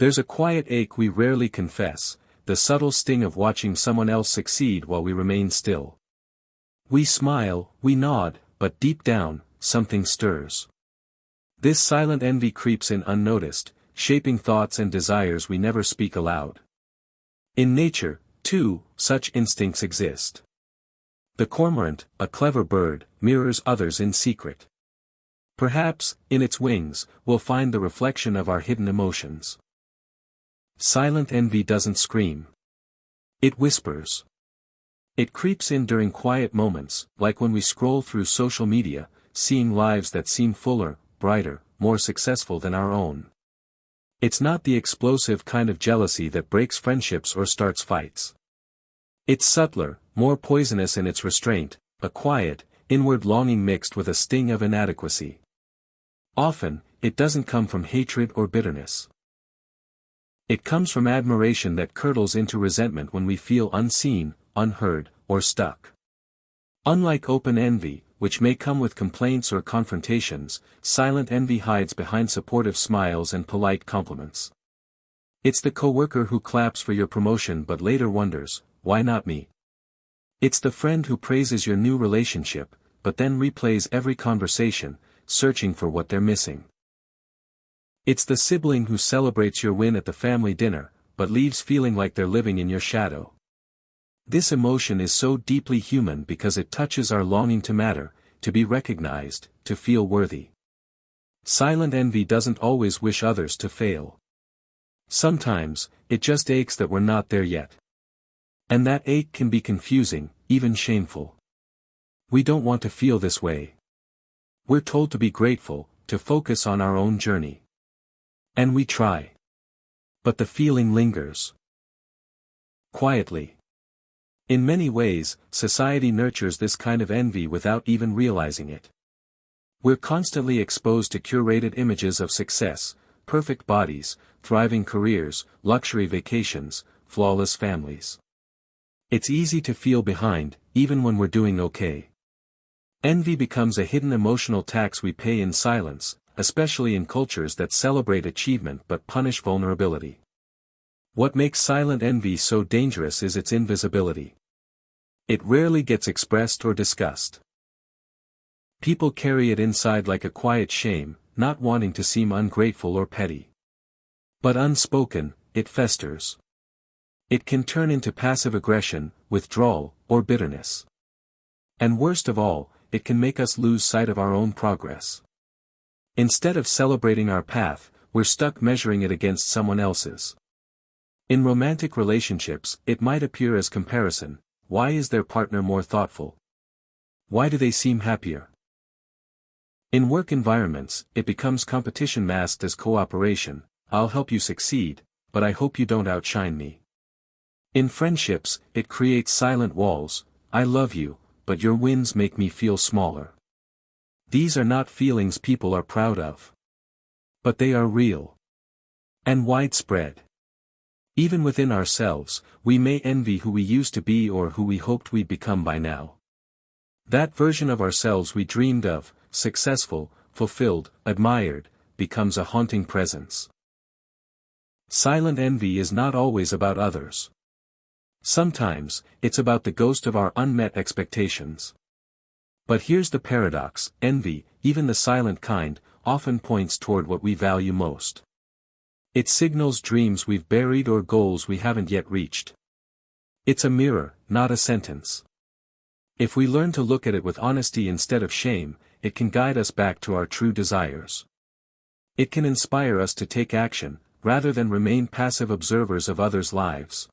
There's a quiet ache we rarely confess, the subtle sting of watching someone else succeed while we remain still. We smile, we nod, but deep down, something stirs. This silent envy creeps in unnoticed, shaping thoughts and desires we never speak aloud. In nature, too, such instincts exist. The cormorant, a clever bird, mirrors others in secret. Perhaps, in its wings, we'll find the reflection of our hidden emotions. Silent envy doesn't scream. It whispers. It creeps in during quiet moments, like when we scroll through social media, seeing lives that seem fuller, brighter, more successful than our own. It's not the explosive kind of jealousy that breaks friendships or starts fights. It's subtler, more poisonous in its restraint, a quiet, inward longing mixed with a sting of inadequacy. Often, it doesn't come from hatred or bitterness. It comes from admiration that curdles into resentment when we feel unseen, unheard, or stuck. Unlike open envy, which may come with complaints or confrontations, silent envy hides behind supportive smiles and polite compliments. It's the coworker who claps for your promotion but later wonders, why not me? It's the friend who praises your new relationship, but then replays every conversation, searching for what they're missing. It's the sibling who celebrates your win at the family dinner, but leaves feeling like they're living in your shadow. This emotion is so deeply human because it touches our longing to matter, to be recognized, to feel worthy. Silent envy doesn't always wish others to fail. Sometimes, it just aches that we're not there yet. And that ache can be confusing, even shameful. We don't want to feel this way. We're told to be grateful, to focus on our own journey. And we try. But the feeling lingers. Quietly. In many ways, society nurtures this kind of envy without even realizing it. We're constantly exposed to curated images of success, perfect bodies, thriving careers, luxury vacations, flawless families. It's easy to feel behind, even when we're doing okay. Envy becomes a hidden emotional tax we pay in silence, especially in cultures that celebrate achievement but punish vulnerability. What makes silent envy so dangerous is its invisibility. It rarely gets expressed or discussed. People carry it inside like a quiet shame, not wanting to seem ungrateful or petty. But unspoken, it festers. It can turn into passive aggression, withdrawal, or bitterness. And worst of all, it can make us lose sight of our own progress. Instead of celebrating our path, we're stuck measuring it against someone else's. In romantic relationships, it might appear as comparison. Why is their partner more thoughtful? Why do they seem happier? In work environments, it becomes competition masked as cooperation. I'll help you succeed, but I hope you don't outshine me. In friendships, it creates silent walls. I love you, but your wins make me feel smaller. These are not feelings people are proud of. But they are real. And widespread. Even within ourselves, we may envy who we used to be or who we hoped we'd become by now. That version of ourselves we dreamed of, successful, fulfilled, admired, becomes a haunting presence. Silent envy is not always about others. Sometimes, it's about the ghost of our unmet expectations. But here's the paradox: envy, even the silent kind, often points toward what we value most. It signals dreams we've buried or goals we haven't yet reached. It's a mirror, not a sentence. If we learn to look at it with honesty instead of shame, it can guide us back to our true desires. It can inspire us to take action, rather than remain passive observers of others' lives.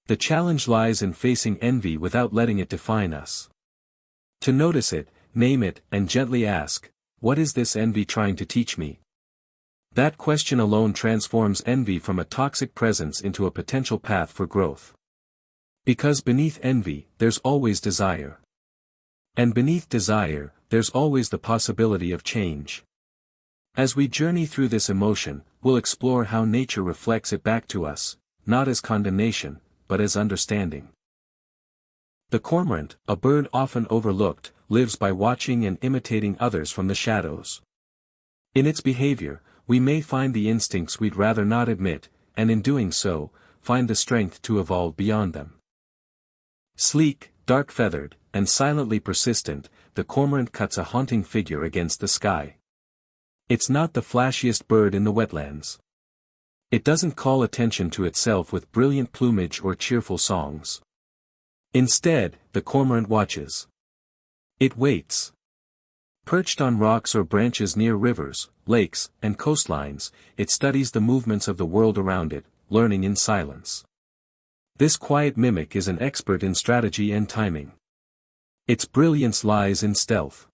The challenge lies in facing envy without letting it define us. To notice it, name it, and gently ask, what is this envy trying to teach me? That question alone transforms envy from a toxic presence into a potential path for growth. Because beneath envy, there's always desire. And beneath desire, there's always the possibility of change. As we journey through this emotion, we'll explore how nature reflects it back to us, not as condemnation, but as understanding. The cormorant, a bird often overlooked, lives by watching and imitating others from the shadows. In its behavior, we may find the instincts we'd rather not admit, and in doing so, find the strength to evolve beyond them. Sleek, dark-feathered, and silently persistent, the cormorant cuts a haunting figure against the sky. It's not the flashiest bird in the wetlands. It doesn't call attention to itself with brilliant plumage or cheerful songs. Instead, the cormorant watches. It waits. Perched on rocks or branches near rivers, lakes, and coastlines, it studies the movements of the world around it, learning in silence. This quiet mimic is an expert in strategy and timing. Its brilliance lies in stealth.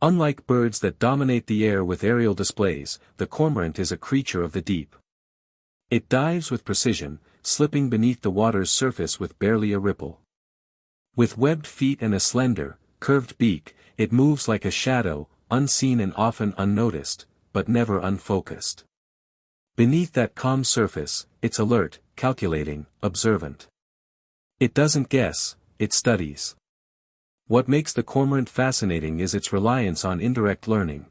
Unlike birds that dominate the air with aerial displays, the cormorant is a creature of the deep. It dives with precision, slipping beneath the water's surface with barely a ripple. With webbed feet and a slender, curved beak, it moves like a shadow, unseen and often unnoticed, but never unfocused. Beneath that calm surface, it's alert, calculating, observant. It doesn't guess, it studies. What makes the cormorant fascinating is its reliance on indirect learning.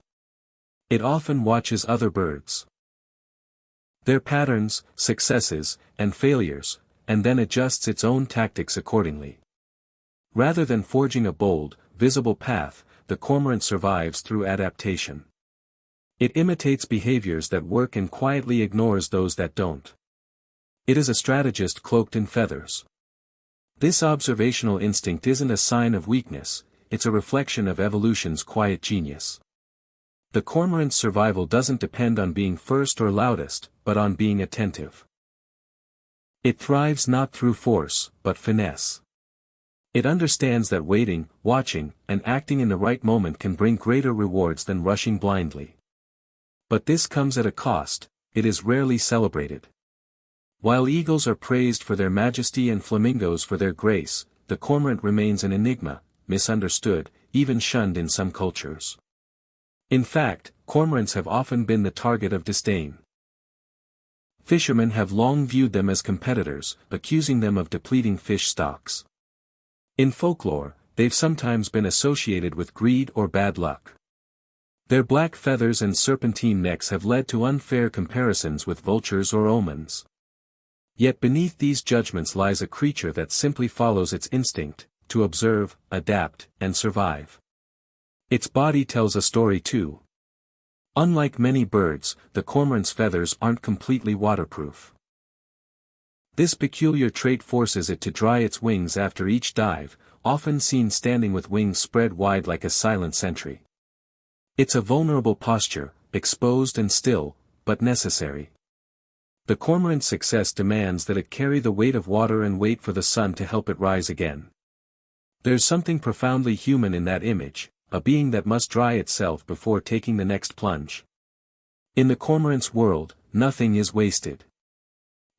It often watches other birds, their patterns, successes, and failures, and then adjusts its own tactics accordingly. Rather than forging a bold, visible path, the cormorant survives through adaptation. It imitates behaviors that work and quietly ignores those that don't. It is a strategist cloaked in feathers. This observational instinct isn't a sign of weakness, it's a reflection of evolution's quiet genius. The cormorant's survival doesn't depend on being first or loudest, but on being attentive. It thrives not through force, but finesse. It understands that waiting, watching, and acting in the right moment can bring greater rewards than rushing blindly. But this comes at a cost, it is rarely celebrated. While eagles are praised for their majesty and flamingos for their grace, the cormorant remains an enigma, misunderstood, even shunned in some cultures. In fact, cormorants have often been the target of disdain. Fishermen have long viewed them as competitors, accusing them of depleting fish stocks. In folklore, they've sometimes been associated with greed or bad luck. Their black feathers and serpentine necks have led to unfair comparisons with vultures or omens. Yet beneath these judgments lies a creature that simply follows its instinct, to observe, adapt, and survive. Its body tells a story too. Unlike many birds, the cormorant's feathers aren't completely waterproof. This peculiar trait forces it to dry its wings after each dive, often seen standing with wings spread wide like a silent sentry. It's a vulnerable posture, exposed and still, but necessary. The cormorant's success demands that it carry the weight of water and wait for the sun to help it rise again. There's something profoundly human in that image, a being that must dry itself before taking the next plunge. In the cormorant's world, nothing is wasted.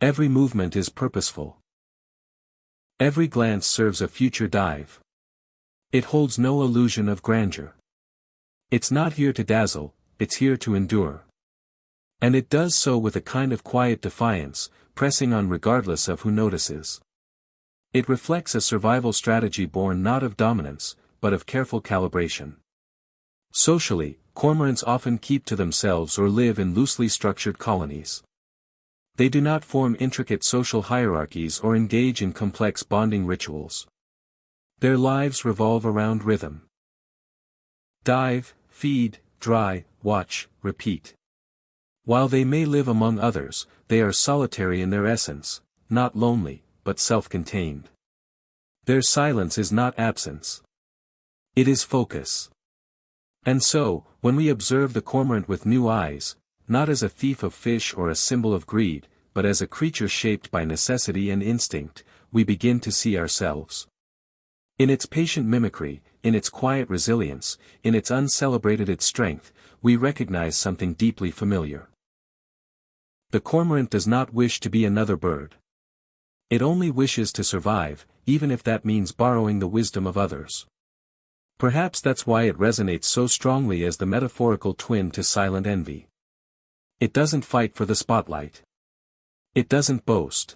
Every movement is purposeful. Every glance serves a future dive. It holds no illusion of grandeur. It's not here to dazzle, it's here to endure. And it does so with a kind of quiet defiance, pressing on regardless of who notices. It reflects a survival strategy born not of dominance, but of careful calibration. Socially, cormorants often keep to themselves or live in loosely structured colonies. They do not form intricate social hierarchies or engage in complex bonding rituals. Their lives revolve around rhythm. Dive, feed, dry, watch, repeat. While they may live among others, they are solitary in their essence, not lonely, but self-contained. Their silence is not absence. It is focus. And so, when we observe the cormorant with new eyes, not as a thief of fish or a symbol of greed, but as a creature shaped by necessity and instinct, we begin to see ourselves. In its patient mimicry, in its quiet resilience, in its uncelebrated strength, we recognize something deeply familiar. The cormorant does not wish to be another bird. It only wishes to survive, even if that means borrowing the wisdom of others. Perhaps that's why it resonates so strongly as the metaphorical twin to silent envy. It doesn't fight for the spotlight. It doesn't boast.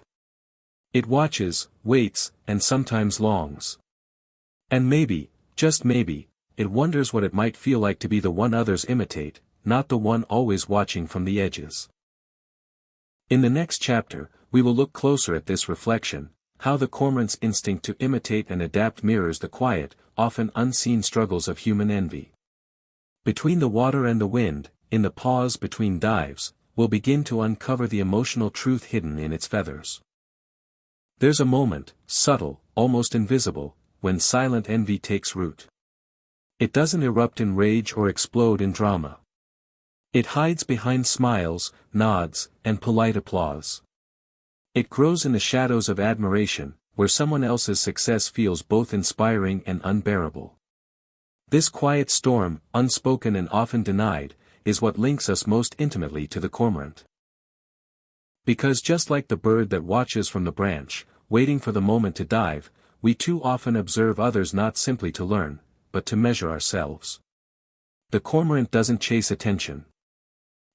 It watches, waits, and sometimes longs. And maybe, just maybe, it wonders what it might feel like to be the one others imitate, not the one always watching from the edges. In the next chapter, we will look closer at this reflection, how the cormorant's instinct to imitate and adapt mirrors the quiet, often unseen struggles of human envy. Between the water and the wind, in the pause between dives, we'll begin to uncover the emotional truth hidden in its feathers. There's a moment, subtle, almost invisible, when silent envy takes root. It doesn't erupt in rage or explode in drama. It hides behind smiles, nods, and polite applause. It grows in the shadows of admiration, where someone else's success feels both inspiring and unbearable. This quiet storm, unspoken and often denied, is what links us most intimately to the cormorant. Because just like the bird that watches from the branch, waiting for the moment to dive, we too often observe others not simply to learn, but to measure ourselves. The cormorant doesn't chase attention.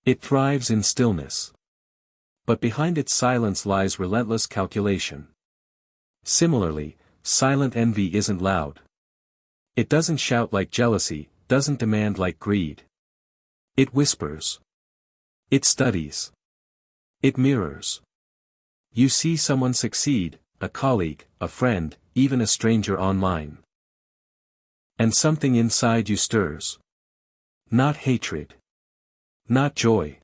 It thrives in stillness. But behind its silence lies relentless calculation. Similarly, silent envy isn't loud. It doesn't shout like jealousy, doesn't demand like greed. It whispers. It studies. It mirrors. You see someone succeed, a colleague, a friend, even a stranger online. And something inside you stirs. Not hatred. Not joy.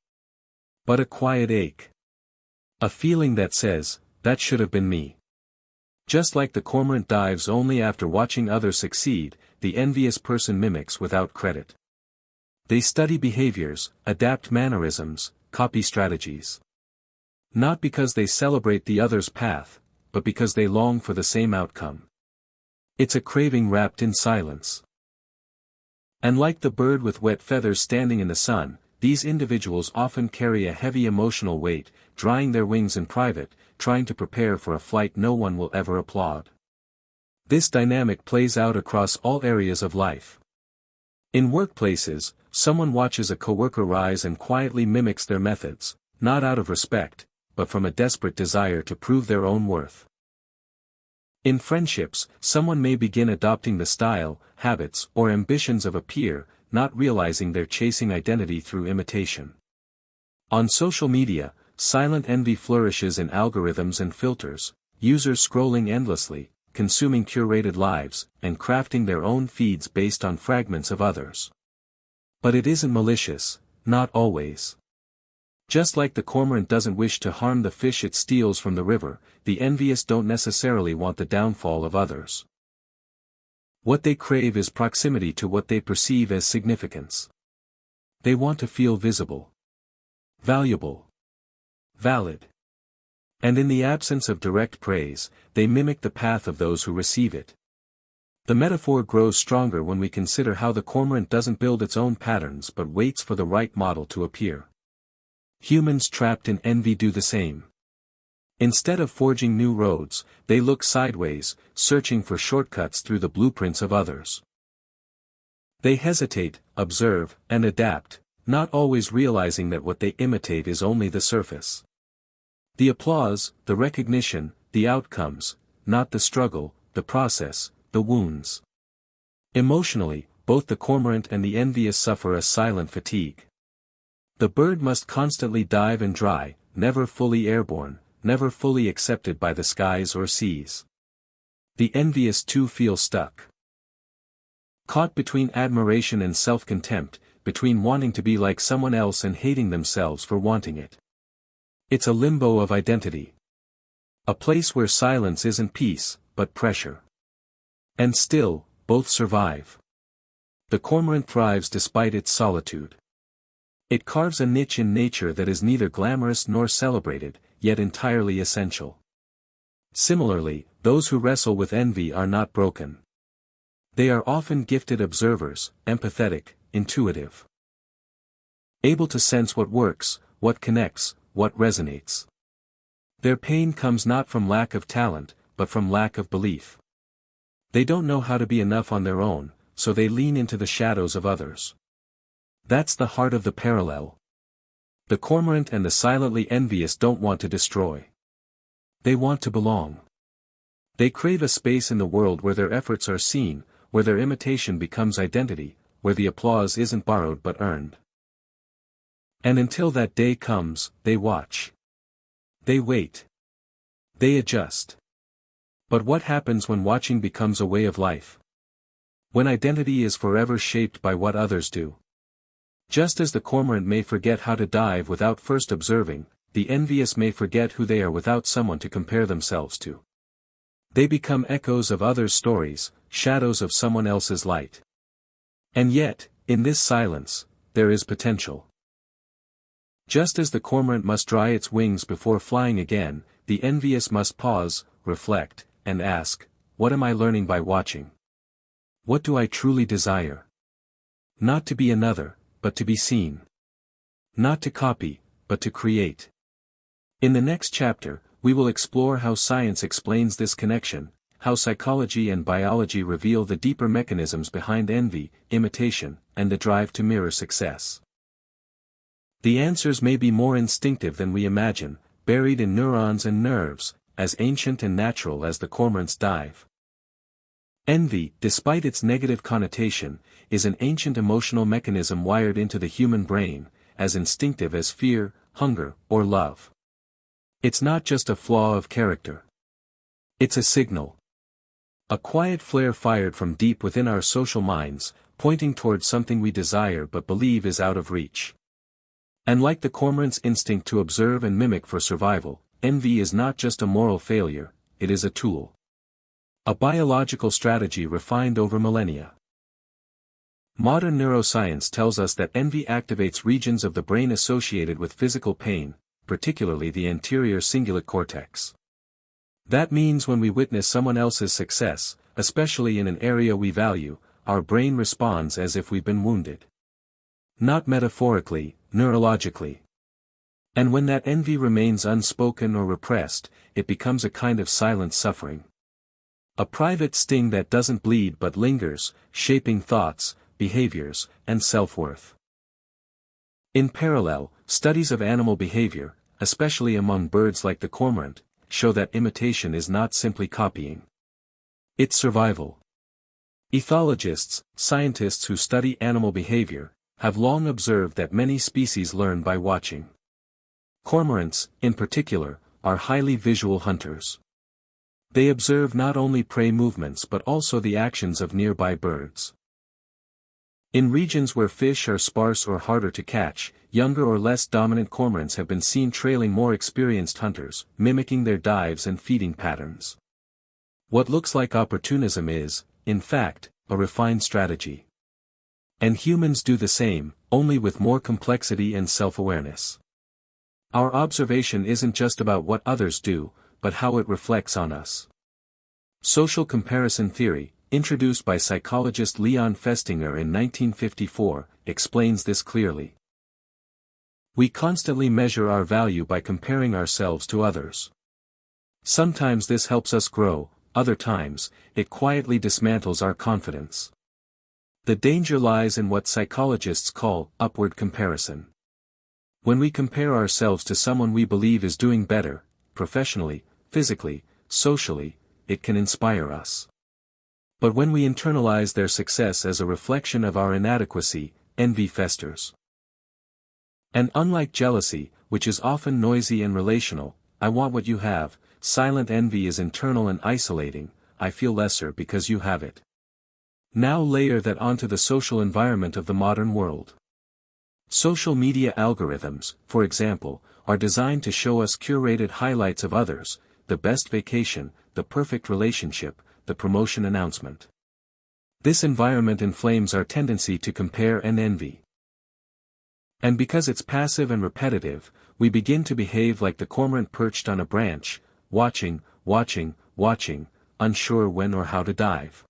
But a quiet ache. A feeling that says, that should have been me. Just like the cormorant dives only after watching others succeed, the envious person mimics without credit. They study behaviors, adapt mannerisms, copy strategies. Not because they celebrate the other's path, but because they long for the same outcome. It's a craving wrapped in silence. And like the bird with wet feathers standing in the sun, these individuals often carry a heavy emotional weight, drying their wings in private, trying to prepare for a flight no one will ever applaud. This dynamic plays out across all areas of life. In workplaces, someone watches a coworker rise and quietly mimics their methods, not out of respect, but from a desperate desire to prove their own worth. In friendships, someone may begin adopting the style, habits, or ambitions of a peer, not realizing they're chasing identity through imitation. On social media, silent envy flourishes in algorithms and filters, users scrolling endlessly, consuming curated lives, and crafting their own feeds based on fragments of others. But it isn't malicious, not always. Just like the cormorant doesn't wish to harm the fish it steals from the river, the envious don't necessarily want the downfall of others. What they crave is proximity to what they perceive as significance. They want to feel visible, valuable, valid. And in the absence of direct praise, they mimic the path of those who receive it. The metaphor grows stronger when we consider how the cormorant doesn't build its own patterns but waits for the right model to appear. Humans trapped in envy do the same. Instead of forging new roads, they look sideways, searching for shortcuts through the blueprints of others. They hesitate, observe, and adapt, not always realizing that what they imitate is only the surface. The applause, the recognition, the outcomes, not the struggle, the process, the wounds. Emotionally, both the cormorant and the envious suffer a silent fatigue. The bird must constantly dive and dry, never fully airborne, never fully accepted by the skies or seas. The envious too feel stuck. Caught between admiration and self-contempt, between wanting to be like someone else and hating themselves for wanting it. It's a limbo of identity. A place where silence isn't peace, but pressure. And still, both survive. The cormorant thrives despite its solitude. It carves a niche in nature that is neither glamorous nor celebrated, yet entirely essential. Similarly, those who wrestle with envy are not broken. They are often gifted observers, empathetic, intuitive. Able to sense what works, what connects, what resonates. Their pain comes not from lack of talent, but from lack of belief. They don't know how to be enough on their own, so they lean into the shadows of others. That's the heart of the parallel. The cormorant and the silently envious don't want to destroy. They want to belong. They crave a space in the world where their efforts are seen, where their imitation becomes identity, where the applause isn't borrowed but earned. And until that day comes, they watch. They wait. They adjust. But what happens when watching becomes a way of life? When identity is forever shaped by what others do. Just as the cormorant may forget how to dive without first observing, the envious may forget who they are without someone to compare themselves to. They become echoes of others' stories, shadows of someone else's light. And yet, in this silence, there is potential. Just as the cormorant must dry its wings before flying again, the envious must pause, reflect, and ask, what am I learning by watching? What do I truly desire? Not to be another, but to be seen. Not to copy, but to create. In the next chapter, we will explore how science explains this connection, how psychology and biology reveal the deeper mechanisms behind envy, imitation, and the drive to mirror success. The answers may be more instinctive than we imagine, buried in neurons and nerves, as ancient and natural as the cormorant's dive. Envy, despite its negative connotation, is an ancient emotional mechanism wired into the human brain, as instinctive as fear, hunger, or love. It's not just a flaw of character. It's a signal. A quiet flare fired from deep within our social minds, pointing towards something we desire but believe is out of reach. And like the cormorant's instinct to observe and mimic for survival, envy is not just a moral failure, it is a tool. A biological strategy refined over millennia. Modern neuroscience tells us that envy activates regions of the brain associated with physical pain, particularly the anterior cingulate cortex. That means when we witness someone else's success, especially in an area we value, our brain responds as if we've been wounded. Not metaphorically, neurologically. And when that envy remains unspoken or repressed, it becomes a kind of silent suffering. A private sting that doesn't bleed but lingers, shaping thoughts, behaviors, and self-worth. In parallel, studies of animal behavior, especially among birds like the cormorant, show that imitation is not simply copying. It's survival. Ethologists, scientists who study animal behavior, have long observed that many species learn by watching. Cormorants, in particular, are highly visual hunters. They observe not only prey movements but also the actions of nearby birds. In regions where fish are sparse or harder to catch, younger or less dominant cormorants have been seen trailing more experienced hunters, mimicking their dives and feeding patterns. What looks like opportunism is, in fact, a refined strategy. And humans do the same, only with more complexity and self-awareness. Our observation isn't just about what others do, but how it reflects on us. Social comparison theory, introduced by psychologist Leon Festinger in 1954, explains this clearly. We constantly measure our value by comparing ourselves to others. Sometimes this helps us grow, other times, it quietly dismantles our confidence. The danger lies in what psychologists call upward comparison. When we compare ourselves to someone we believe is doing better, professionally, physically, socially, it can inspire us. But when we internalize their success as a reflection of our inadequacy, envy festers. And unlike jealousy, which is often noisy and relational, I want what you have, silent envy is internal and isolating, I feel lesser because you have it. Now layer that onto the social environment of the modern world. Social media algorithms, for example, are designed to show us curated highlights of others, the best vacation, the perfect relationship, the promotion announcement. This environment inflames our tendency to compare and envy. And because it's passive and repetitive, we begin to behave like the cormorant perched on a branch, watching, unsure when or how to dive.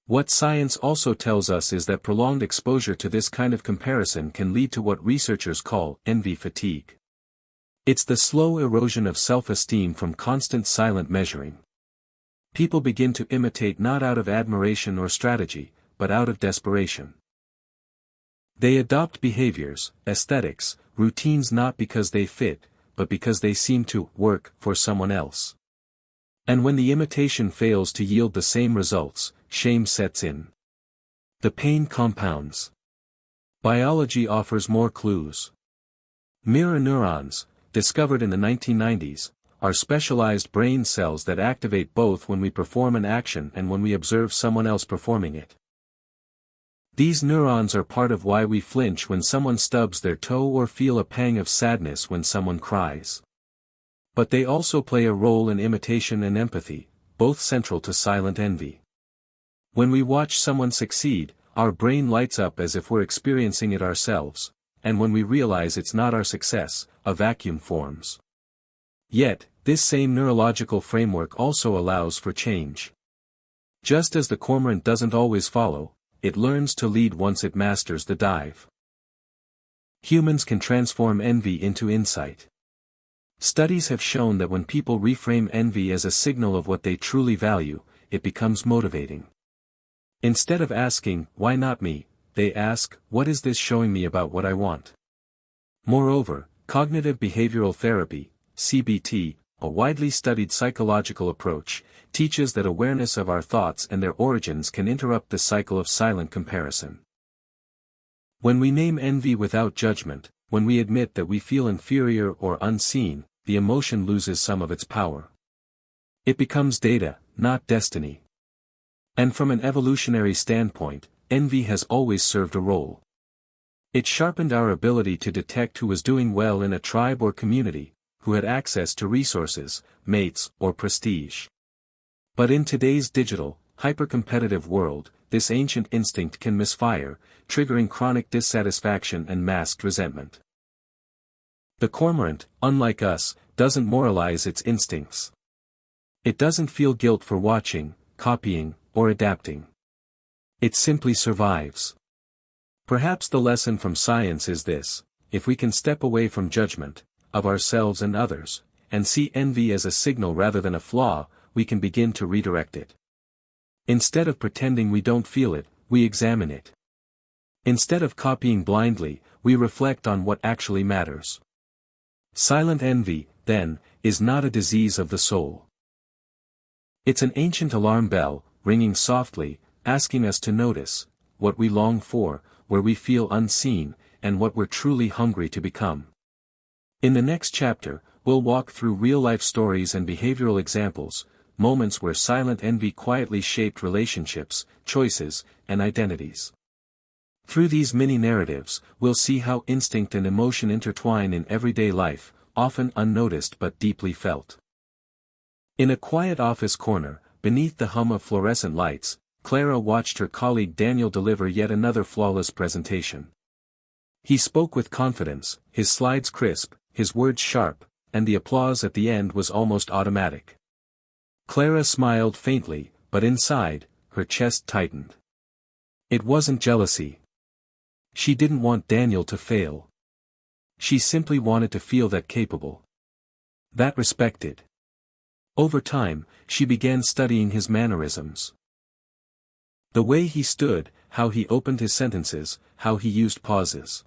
What science also tells us is that prolonged exposure to this kind of comparison can lead to what researchers call envy fatigue. It's the slow erosion of self-esteem from constant silent measuring. People begin to imitate not out of admiration or strategy, but out of desperation. They adopt behaviors, aesthetics, routines not because they fit, but because they seem to work for someone else. And when the imitation fails to yield the same results, shame sets in. The pain compounds. Biology offers more clues. Mirror neurons, discovered in the 1990s, are specialized brain cells that activate both when we perform an action and when we observe someone else performing it. These neurons are part of why we flinch when someone stubs their toe or feel a pang of sadness when someone cries. But they also play a role in imitation and empathy, both central to silent envy. When we watch someone succeed, our brain lights up as if we're experiencing it ourselves, and when we realize it's not our success, a vacuum forms. Yet, this same neurological framework also allows for change. Just as the cormorant doesn't always follow, it learns to lead once it masters the dive. Humans can transform envy into insight. Studies have shown that when people reframe envy as a signal of what they truly value, it becomes motivating. Instead of asking, "Why not me?" they ask, "What is this showing me about what I want?" Moreover, cognitive behavioral therapy, CBT, a widely studied psychological approach, teaches that awareness of our thoughts and their origins can interrupt the cycle of silent comparison. When we name envy without judgment, when we admit that we feel inferior or unseen, the emotion loses some of its power. It becomes data, not destiny. And from an evolutionary standpoint, envy has always served a role. It sharpened our ability to detect who was doing well in a tribe or community, who had access to resources, mates, or prestige. But in today's digital, hyper-competitive world, this ancient instinct can misfire, triggering chronic dissatisfaction and masked resentment. The cormorant, unlike us, doesn't moralize its instincts. It doesn't feel guilt for watching, copying, or adapting. It simply survives. Perhaps the lesson from science is this: if we can step away from judgment, of ourselves and others, and see envy as a signal rather than a flaw, we can begin to redirect it. Instead of pretending we don't feel it, we examine it. Instead of copying blindly, we reflect on what actually matters. Silent envy, then, is not a disease of the soul. It's an ancient alarm bell, ringing softly, asking us to notice what we long for, where we feel unseen, and what we're truly hungry to become. In the next chapter, we'll walk through real-life stories and behavioral examples, moments where silent envy quietly shaped relationships, choices, and identities. Through these mini-narratives, we'll see how instinct and emotion intertwine in everyday life, often unnoticed but deeply felt. In a quiet office corner, beneath the hum of fluorescent lights, Clara watched her colleague Daniel deliver yet another flawless presentation. He spoke with confidence, his slides crisp, his words sharp, and the applause at the end was almost automatic. Clara smiled faintly, but inside, her chest tightened. It wasn't jealousy. She didn't want Daniel to fail. She simply wanted to feel that capable. That respected. Over time, she began studying his mannerisms. The way he stood, how he opened his sentences, how he used pauses.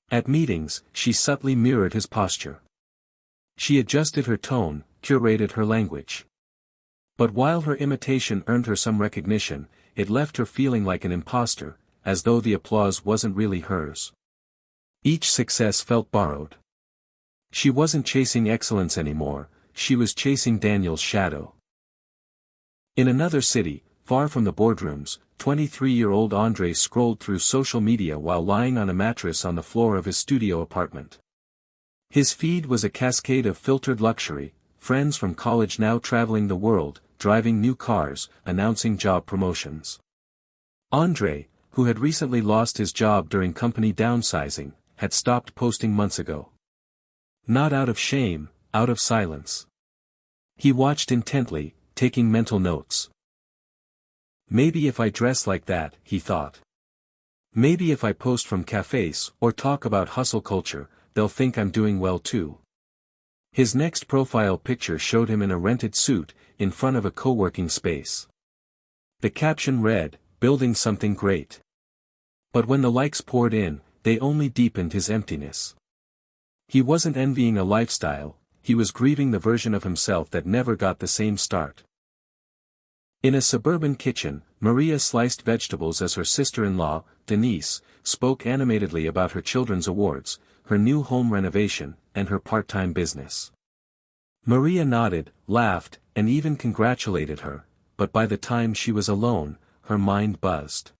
At meetings, she subtly mirrored his posture. She adjusted her tone, curated her language. But while her imitation earned her some recognition, it left her feeling like an imposter, as though the applause wasn't really hers. Each success felt borrowed. She wasn't chasing excellence anymore, she was chasing Daniel's shadow. In another city, far from the boardrooms, 23-year-old Andre scrolled through social media while lying on a mattress on the floor of his studio apartment. His feed was a cascade of filtered luxury, friends from college now traveling the world, driving new cars, announcing job promotions. Andre, who had recently lost his job during company downsizing, had stopped posting months ago. Not out of shame, out of silence. He watched intently, taking mental notes. Maybe if I dress like that, he thought. Maybe if I post from cafes, or talk about hustle culture, they'll think I'm doing well too. His next profile picture showed him in a rented suit, in front of a co-working space. The caption read, "Building something great." But when the likes poured in, they only deepened his emptiness. He wasn't envying a lifestyle, he was grieving the version of himself that never got the same start. In a suburban kitchen, Maria sliced vegetables as her sister-in-law, Denise, spoke animatedly about her children's awards, her new home renovation, and her part-time business. Maria nodded, laughed, and even congratulated her, but by the time she was alone, her mind buzzed.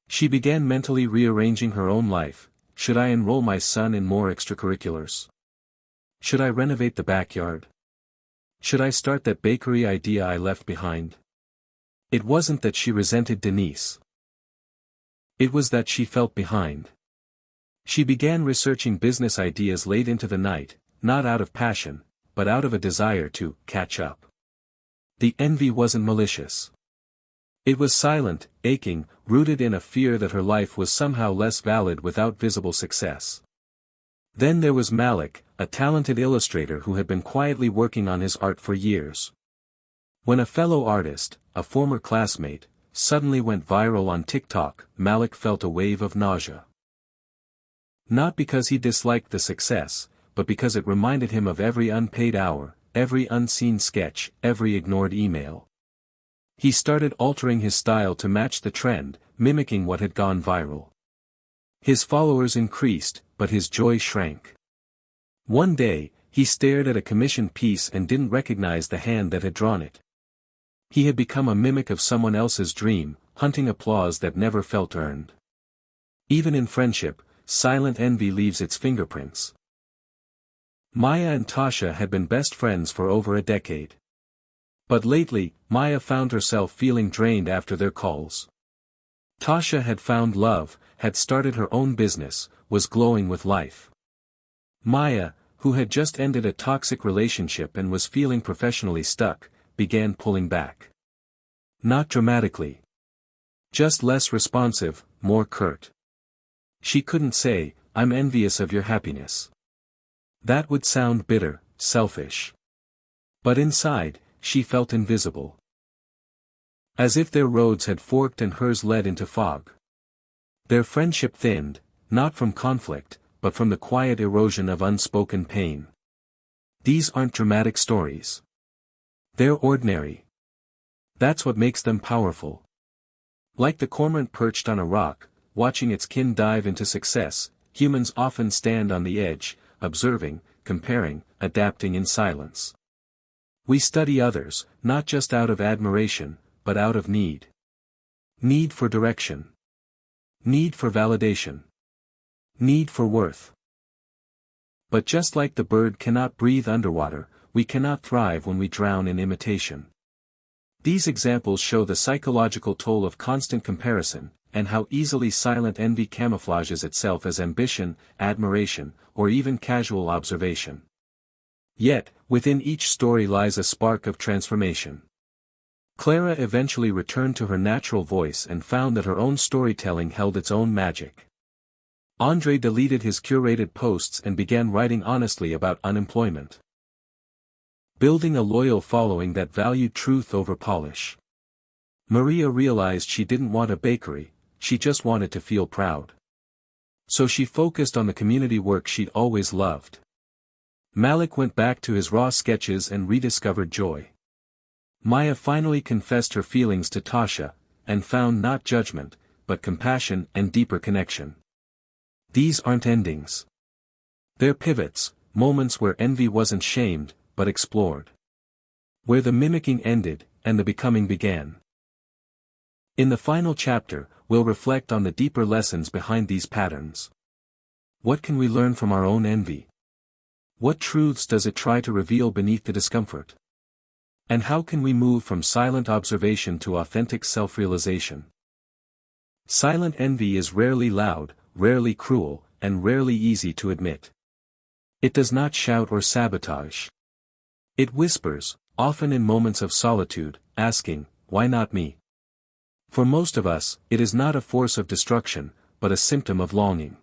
She began mentally rearranging her own life. Should I enroll my son in more extracurriculars? Should I renovate the backyard? Should I start that bakery idea I left behind? It wasn't that she resented Denise. It was that she felt behind. She began researching business ideas late into the night, not out of passion, but out of a desire to catch up. The envy wasn't malicious. It was silent, aching, rooted in a fear that her life was somehow less valid without visible success. Then there was Malik, a talented illustrator who had been quietly working on his art for years. When a fellow artist, a former classmate, suddenly went viral on TikTok, Malik felt a wave of nausea. Not because he disliked the success, but because it reminded him of every unpaid hour, every unseen sketch, every ignored email. He started altering his style to match the trend, mimicking what had gone viral. His followers increased, but his joy shrank. One day, he stared at a commissioned piece and didn't recognize the hand that had drawn it. He had become a mimic of someone else's dream, hunting applause that never felt earned. Even in friendship, silent envy leaves its fingerprints. Maya and Tasha had been best friends for over a decade. But lately, Maya found herself feeling drained after their calls. Tasha had found love, had started her own business, was glowing with life. Maya, who had just ended a toxic relationship and was feeling professionally stuck, began pulling back. Not dramatically. Just less responsive, more curt. She couldn't say, "I'm envious of your happiness." That would sound bitter, selfish. But inside, she felt invisible. As if their roads had forked and hers led into fog. Their friendship thinned, not from conflict, but from the quiet erosion of unspoken pain. These aren't dramatic stories. They're ordinary. That's what makes them powerful. Like the cormorant perched on a rock, watching its kin dive into success, humans often stand on the edge, observing, comparing, adapting in silence. We study others, not just out of admiration, but out of need. Need for direction. Need for validation. Need for worth. But just like the bird cannot breathe underwater, we cannot thrive when we drown in imitation. These examples show the psychological toll of constant comparison, and how easily silent envy camouflages itself as ambition, admiration, or even casual observation. Yet, within each story lies a spark of transformation. Clara eventually returned to her natural voice and found that her own storytelling held its own magic. Andre deleted his curated posts and began writing honestly about unemployment. Building a loyal following that valued truth over polish. Maria realized she didn't want a bakery, she just wanted to feel proud. So she focused on the community work she'd always loved. Malik went back to his raw sketches and rediscovered joy. Maya finally confessed her feelings to Tasha, and found not judgment, but compassion and deeper connection. These aren't endings. They're pivots, moments where envy wasn't shamed, but explored. Where the mimicking ended, and the becoming began. In the final chapter, we'll reflect on the deeper lessons behind these patterns. What can we learn from our own envy? What truths does it try to reveal beneath the discomfort? And how can we move from silent observation to authentic self-realization? Silent envy is rarely loud, rarely cruel, and rarely easy to admit. It does not shout or sabotage. It whispers, often in moments of solitude, asking, "Why not me?" For most of us, it is not a force of destruction, but a symptom of longing.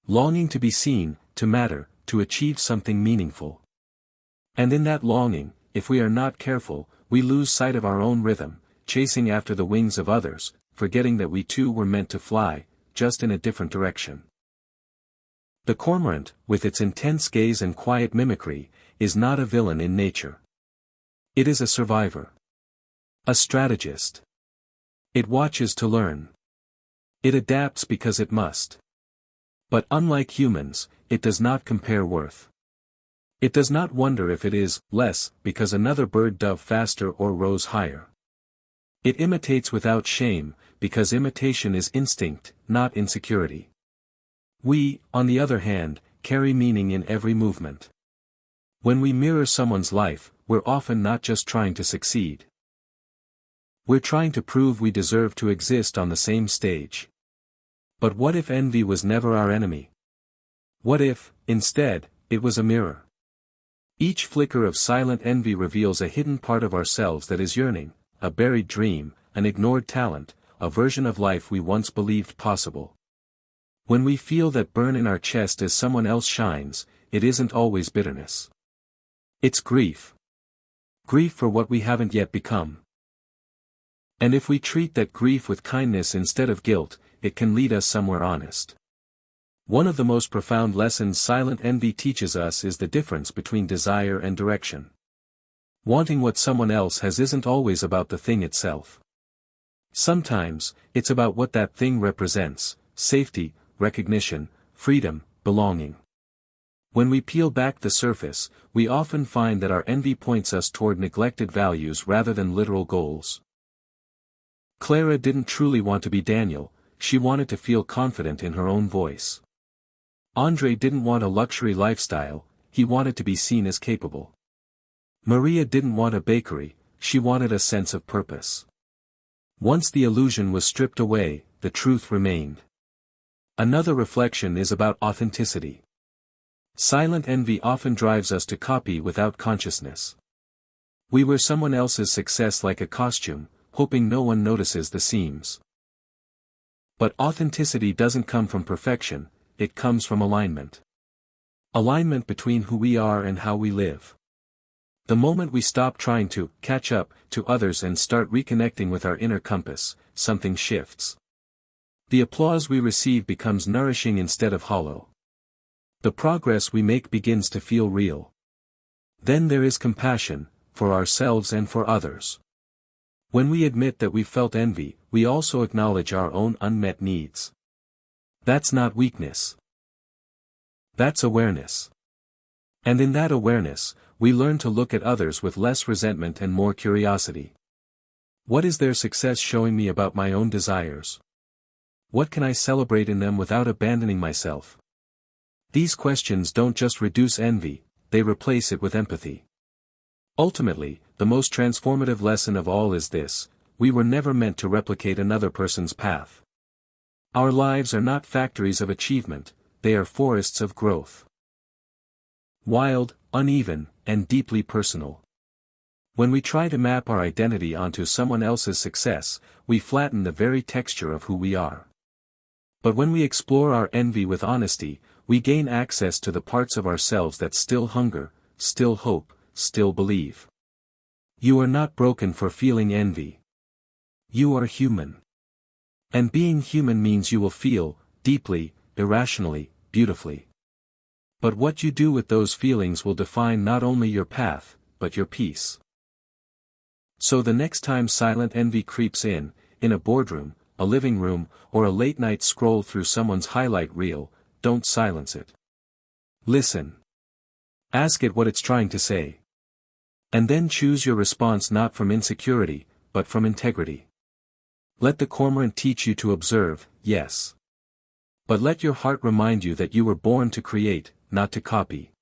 Longing to be seen, to matter, to achieve something meaningful. And in that longing, if we are not careful, we lose sight of our own rhythm, chasing after the wings of others, forgetting that we too were meant to fly, just in a different direction. The cormorant, with its intense gaze and quiet mimicry, is not a villain in nature. It is a survivor. A strategist. It watches to learn. It adapts because it must. But unlike humans, it does not compare worth. It does not wonder if it is less because another bird dove faster or rose higher. It imitates without shame, because imitation is instinct, not insecurity. We, on the other hand, carry meaning in every movement. When we mirror someone's life, we're often not just trying to succeed. We're trying to prove we deserve to exist on the same stage. But what if envy was never our enemy? What if, instead, it was a mirror? Each flicker of silent envy reveals a hidden part of ourselves that is yearning, a buried dream, an ignored talent, a version of life we once believed possible. When we feel that burn in our chest as someone else shines, it isn't always bitterness. It's grief. Grief for what we haven't yet become. And if we treat that grief with kindness instead of guilt, it can lead us somewhere honest. One of the most profound lessons silent envy teaches us is the difference between desire and direction. Wanting what someone else has isn't always about the thing itself. Sometimes, it's about what that thing represents: safety, recognition, freedom, belonging. When we peel back the surface, we often find that our envy points us toward neglected values rather than literal goals. Clara didn't truly want to be Daniel, she wanted to feel confident in her own voice. Andre didn't want a luxury lifestyle, he wanted to be seen as capable. Maria didn't want a bakery, she wanted a sense of purpose. Once the illusion was stripped away, the truth remained. Another reflection is about authenticity. Silent envy often drives us to copy without consciousness. We wear someone else's success like a costume, hoping no one notices the seams. But authenticity doesn't come from perfection, it comes from alignment. Alignment between who we are and how we live. The moment we stop trying to catch up to others and start reconnecting with our inner compass, something shifts. The applause we receive becomes nourishing instead of hollow. The progress we make begins to feel real. Then there is compassion, for ourselves and for others. When we admit that we felt envy, we also acknowledge our own unmet needs. That's not weakness. That's awareness. And in that awareness, we learn to look at others with less resentment and more curiosity. What is their success showing me about my own desires? What can I celebrate in them without abandoning myself? These questions don't just reduce envy, they replace it with empathy. Ultimately, the most transformative lesson of all is this: we were never meant to replicate another person's path. Our lives are not factories of achievement, they are forests of growth. Wild, uneven, and deeply personal. When we try to map our identity onto someone else's success, we flatten the very texture of who we are. But when we explore our envy with honesty, we gain access to the parts of ourselves that still hunger, still hope, still believe. You are not broken for feeling envy. You are human. And being human means you will feel, deeply, irrationally, beautifully. But what you do with those feelings will define not only your path, but your peace. So the next time silent envy creeps in a boardroom, a living room, or a late-night scroll through someone's highlight reel, don't silence it. Listen. Ask it what it's trying to say. And then choose your response not from insecurity, but from integrity. Let the cormorant teach you to observe, yes. But let your heart remind you that you were born to create, not to copy.